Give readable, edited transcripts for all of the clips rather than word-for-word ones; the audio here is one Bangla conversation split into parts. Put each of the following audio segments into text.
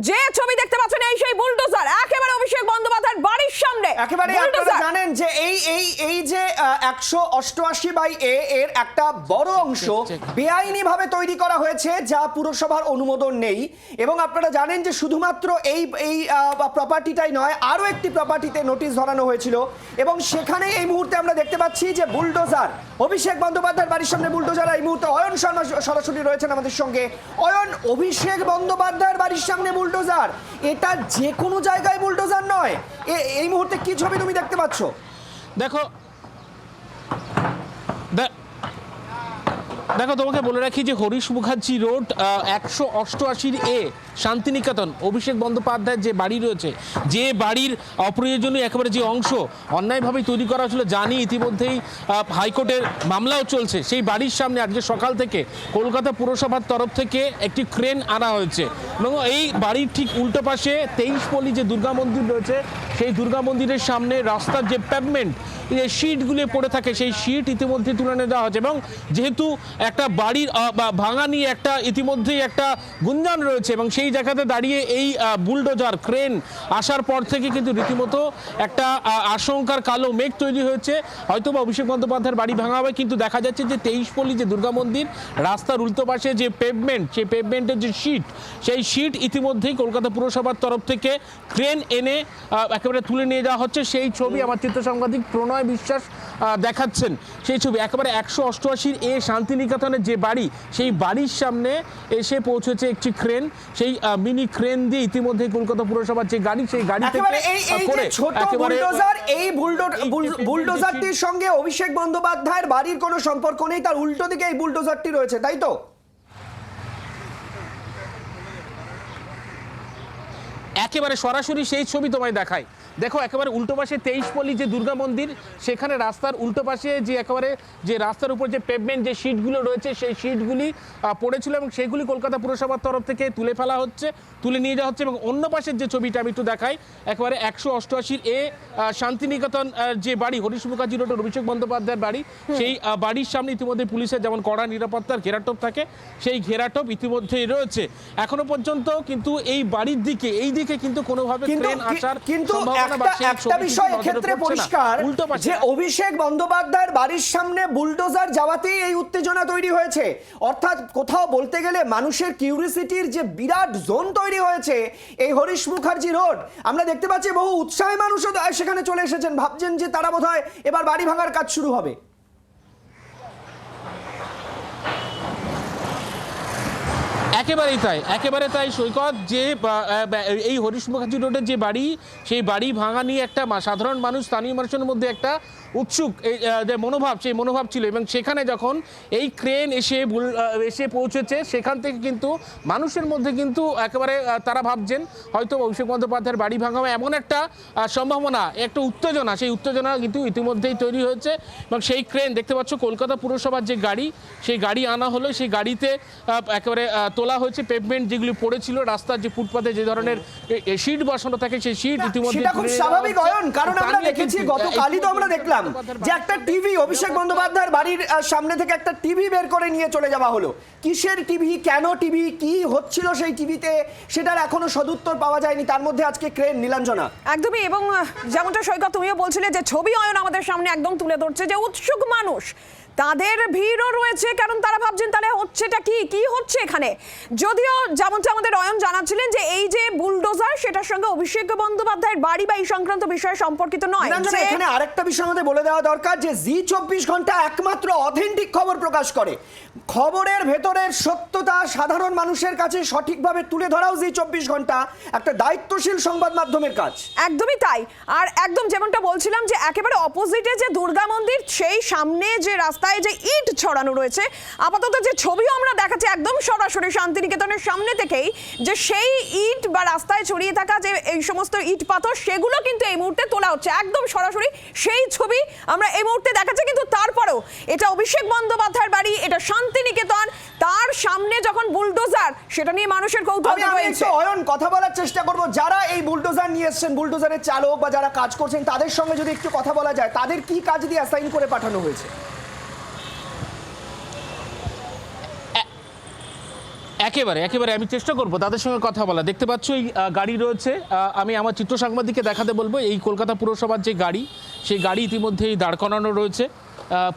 যে ছবি দেখতে পাচ্ছেন এই সেই বুলডোজার একেবারে অভিষেক বন্দ্যোপাধ্যায়ের বাড়ির সামনে। একেবারে আপনারা জানেন যে এই যে 188/A এর একটা বড় অংশ বেআইনি ভাবে তৈরি করা হয়েছে, যা পুরসভার অনুমোদন নেই। এবং আপনারা জানেন যে শুধুমাত্র এই প্রপার্টিটাই নয়, আরো একটি প্রপার্টিতে নোটিশ ধরানো হয়েছিল এবং সেখানে এই মুহূর্তে আমরা দেখতে পাচ্ছি যে বুলডোজার অভিষেক বন্দ্যোপাধ্যায়ের বাড়ির সামনে বুলডোজার। এই মুহূর্তে অয়ন শর্মা সরাসরি রয়েছেন আমাদের সঙ্গে। অয়ন, অভিষেক বন্দ্যোপাধ্যায়ের বাড়ির সামনে বুলডোজার, এটা যে কোনো জায়গায় বুলডোজার নয়। এই মুহূর্তে কি ছবি তুমি দেখতে পাচ্ছ? দেখো তোমাকে বলে রাখি যে হরিশ মুখার্জি রোড 188A শান্তিনিকেতন অভিষেক বন্দ্যোপাধ্যায়ের যে বাড়ি রয়েছে, যে বাড়ির অপ্রয়োজনীয় একেবারে যে অংশ অন্যায়ভাবে তৈরি করা হয়েছিল, জানি ইতিমধ্যেই হাইকোর্টের মামলাও চলছে, সেই বাড়ির সামনে আজকে সকাল থেকে কলকাতা পুরসভার তরফ থেকে একটি ক্রেন আনা হয়েছে এবং এই বাড়ির ঠিক উল্টো পাশে 23 পল্লী যে দুর্গা মন্দির রয়েছে, সেই দুর্গা মন্দিরের সামনে রাস্তার যে পেভমেন্ট, যে শিটগুলি পড়ে থাকে, সেই শিট ইতিমধ্যে তুলে নিয়ে দেওয়া হচ্ছে। এবং যেহেতু একটা বাড়ির ভাঙা নিয়ে একটা ইতিমধ্যেই একটা গুঞ্জন রয়েছে এবং সেই জায়গাতে দাঁড়িয়ে এই বুলডোজার ক্রেন আসার পর থেকে কিন্তু রীতিমতো একটা আশঙ্কার কালো মেঘ তৈরি হয়েছে। হয়তো বা অভিষেক বন্দ্যোপাধ্যায়ের বাড়ি ভাঙা হবে, কিন্তু দেখা যাচ্ছে যে 23 পল্লী যে দুর্গা মন্দির রাস্তার উল্টো পাশে যে পেভমেন্ট, সেই পেভমেন্টের যে শিট, সেই শিট ইতিমধ্যেই কলকাতা পুরসভার তরফ থেকে ক্রেন এনে একেবারে তুলে নিয়ে যাওয়া হচ্ছে। সেই ছবি আমার চিত্র সাংবাদিক প্রণয় বিশ্বাস দেখাচ্ছেন। সেই ছবি একেবারে 188A শান্তিনিকেতনের যে বাড়ি, সেই বাড়ির সামনে এসে পৌঁছেছে একটি ক্রেন। সেই মিনি ক্রেন দিয়ে ইতিমধ্যে কলকাতা পুরসভার যে গাড়ি, সেই গাড়ি বুলডোজারটির সঙ্গে অভিষেক বন্দ্যোপাধ্যায়ের বাড়ির কোনো সম্পর্ক নেই, তার উল্টো দিকে এই বুলডোজারটি রয়েছে, তাই তো? একেবারে সরাসরি সেই ছবি তোমায় দেখায়। দেখো একেবারে উল্টো পাশে 23 পল্লী যে দুর্গা মন্দির, সেখানে রাস্তার উল্টো পাশে যে একেবারে যে রাস্তার উপর যে পেভমেন্ট, যে শিটগুলো রয়েছে, সেই শিটগুলি পড়েছিল এবং সেগুলি কলকাতা পুরসভার তরফ থেকে তুলে ফেলা হচ্ছে, তুলে নিয়ে যাওয়া হচ্ছে। এবং অন্য পাশের যে ছবিটা আমি একটু দেখাই, একেবারে 188A শান্তিনিকেতন যে বাড়ি, হরিশ মুখার্জি রোডের অভিষেক বন্দ্যোপাধ্যায়ের বাড়ি, সেই বাড়ির সামনে ইতিমধ্যে পুলিশের যেমন কড়া নিরাপত্তার ঘেরাটোপ থাকে, সেই ঘেরাটোপ ইতিমধ্যেই রয়েছে এখনো পর্যন্ত। কিন্তু এই বাড়ির দিকে, এই দিকে কিন্তু কোনোভাবে ট্রেন আসার সম্ভাবনা একটা বিষয় এক্ষেত্রে পরিষ্কার যে অভিষেক বন্দ্যোপাধ্যায়ের বাড়ির সামনে বুলডোজার যাওয়াতেই এই উত্তেজনা তৈরি হয়েছে। অর্থাৎ কোথাও বলতে গেলে মানুষের কিউরিসিটির যে বিরাট জোন তৈরি হয়েছে এই হরিশ মুখার্জি রোড, আমরা দেখতে পাচ্ছি বহু উৎসাহী মানুষও সেখানে চলে এসেছেন, ভাবছেন যে তারা বোধহয় এবার বাড়ি ভাঙার কাজ শুরু হবে। একেবারে তাই সৈকত, যে এই হরিশ মুখার্জি রোডের যে বাড়ি, সেই বাড়ি ভাঙা নিয়ে একটা সাধারণ মানুষ, স্থানীয় মানুষের মধ্যে একটা উৎসুক যে মনোভাব, সেই মনোভাব ছিল। এবং সেখানে যখন এই ক্রেন এসে পৌঁছেছে, সেখান থেকে কিন্তু মানুষের মধ্যে কিন্তু একেবারে তারা ভাবছেন হয়তো অভিষেক বন্দ্যোপাধ্যায়ের বাড়ি ভাঙা হবে, এমন একটা সম্ভাবনা, একটা উত্তেজনা, সেই উত্তেজনা কিন্তু ইতিমধ্যেই তৈরি হয়েছে। এবং সেই ক্রেন দেখতে পাচ্ছ, কলকাতা পুরসভার যে গাড়ি, সেই গাড়ি আনা হলো, সেই গাড়িতে একেবারে তোলা হয়েছে পেভমেন্ট যেগুলি পড়েছিল, রাস্তার যে ফুটপাতে যে ধরনের শিট বসানো থাকে, সেই শিট ইতিমধ্যে সেটা খুব স্বাভাবিক অয়ন, কারণ আমরা দেখেছি গতকালই তো আমরা দেখলাম যে একটা টিভি অভিষেক বন্দ্যোপাধ্যায়ের বাড়ির সামনে থেকে একটা টিভি বের করে নিয়ে চলে যাওয়া হলো। কিসের টিভি, কেন টিভি, কি হচ্ছিল সেই টিভিতে, সেটার এখনো সদুত্তর পাওয়া যায়নি। তার মধ্যে আজকে ক্রেন, নীলাঞ্জনা। একদমই, এবং যেমনটা সৈকত তুমিও বলছিলে যে ছবি অয়ন আমাদের সামনে একদম তুলে ধরছে যে উৎসুক মানুষ, তাদের ভিড়ও রয়েছে, কারণ তারা ভাবছেন তাহলে হচ্ছেটা কি হচ্ছে এখানে। যদিও যেমনটা আমাদের অয়ন জানাচ্ছিলেন যে এই যে বুলডোজার, সেটার সঙ্গে অভিষেক বন্দ্যোপাধ্যায়ের বাড়ি বা এই সংক্রান্ত বিষয় সম্পর্কিত নয়। এখানে আরেকটা বিষয় আমাদের বলে দেওয়া দরকার যে জি 24 ঘন্টা একমাত্র অথেন্টিক খবর প্রকাশ করে। খবরের ভেতরের সত্যতা সাধারণ মানুষের কাছে সঠিকভাবে তুলে ধরাও জি 24 ঘন্টা একটা দায়িত্বশীল সংবাদ মাধ্যমের কাজ। একদমই তাই। আর একদম যেমনটা বলছিলাম যে একেবারে অপোজিটে যে দুর্গা মন্দির, সেই সামনে যে রাস্তায় যে ইট ছড়ানো রয়েছে, আপাতত যে ছবিও আমরা দেখাচ্ছি একদম সরাসরি শান্তিনিকেতনের সামনে থেকেই, যে সেই ইট বা রাস্তায় ছড়িয়ে থাকা যে এই সমস্ত ইট পাথর, সেগুলো কিন্তু এই মুহূর্তে তোলা হচ্ছে, একদম সরাসরি সেই ছবি আমরা এই মুহূর্তে দেখাচ্ছি। কিন্তু তারপরেও এটা অভিষেক বন্দ্যোপাধ্যায়ের বাড়ি, এটা শান্তিনিকেতন, তার সামনে যখন বুলডোজার, সেটা নিয়ে মানুষের কৌতূহল রয়েছে। অয়ন, কথা বলার চেষ্টা করব যারা এই বুলডোজার নিয়ে এসেছেন, বুলডোজারের চালক বা যারা কাজ করছেন, তাদের সঙ্গে যদি একটু কথা বলা যায়, তাদের কি কাজ দিয়ে অ্যাসাইন করে পাঠানো হয়েছে? একেবারে একেবারে আমি চেষ্টা করব তাদের সঙ্গে কথা বলা। দেখতে পাচ্ছ এই গাড়ি রয়েছে, আমি আমার চিত্র সাংবাদিককে দেখাতে বলবো এই কলকাতা পুরসভার যে গাড়ি, সেই গাড়ি ইতিমধ্যেই দাঁড় করানো রয়েছে।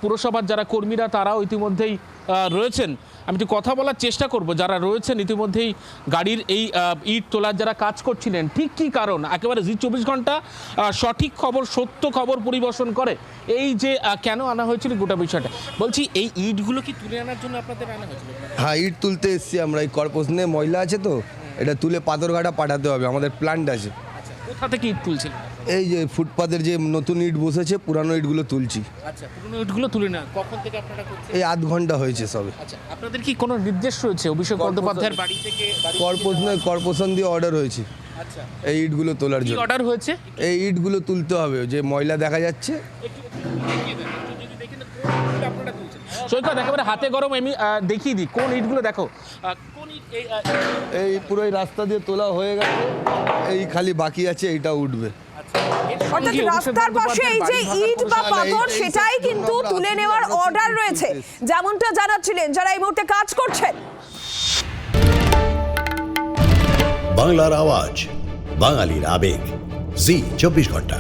পুরসভার যারা কর্মীরা তারাও ইতিমধ্যেই রয়েছেন। আমি একটু কথা বলার চেষ্টা করব যারা রয়েছেন ইতিমধ্যেই গাড়ির এই ইট তোলার যারা কাজ করছিলেন, ঠিক কী কারণ, একেবারে জি 24 ঘন্টা সঠিক খবর সত্য খবর পরিবেশন করে এই যে কেন আনা হয়েছিল গোটা বিষয়টা। বলছি এই ইটগুলো কি তুলে আনার জন্য আপনাদের আনা হয়েছিল? হ্যাঁ, ইট তুলতে এসেছি আমরা। এই কর্পোরেশনে ময়লা আছে তো, এটা তুলে পাথরঘাটা পাঠাতে হবে, আমাদের প্ল্যান্ট আছে। কোথা থেকে ইট তুলছিল? এই যে ফুটপাতের যে নতুন ইট বসেছে, পুরানো ইটগুলো তুলছি। আচ্ছা, পুরনো ইটগুলো তুলে না কখন থেকে আপনারা করছেন? এই আধ ঘন্টা হয়েছে সবে। আচ্ছা, আপনাদের কি কোনো নির্দেশ রয়েছে অভিষেক বন্দ্যোপাধ্যায়ের বাড়ি থেকে? কর্পোরেশন দিয়ে অর্ডার হয়েছে আচ্ছা, এই ইটগুলো তোলার কি জন্য। অর্ডার হয়েছে? এই ইটগুলো তুলতে হবে, যে ময়লা দেখা যাচ্ছে। সৈকত, একেবারে হাতে গরম, আমি দেখিয়ে দিই কোন ইটগুলো। দেখো কোন ইট, এই পুরো এই রাস্তা দিয়ে তোলা হয়ে গেছে, এই খালি বাকি আছে, এইটা উঠবে। অর্থাৎ রাস্তার পাশে এই যে ইট বা পাথর সেটাই কিন্তু তুলে নেওয়ার অর্ডার রয়েছে, যেমনটা জানাচ্ছিলেন যারা এই মুহূর্তে কাজ করছেন। বাংলার আওয়াজ, বাঙালির আবেগ, জি 24 ঘন্টা।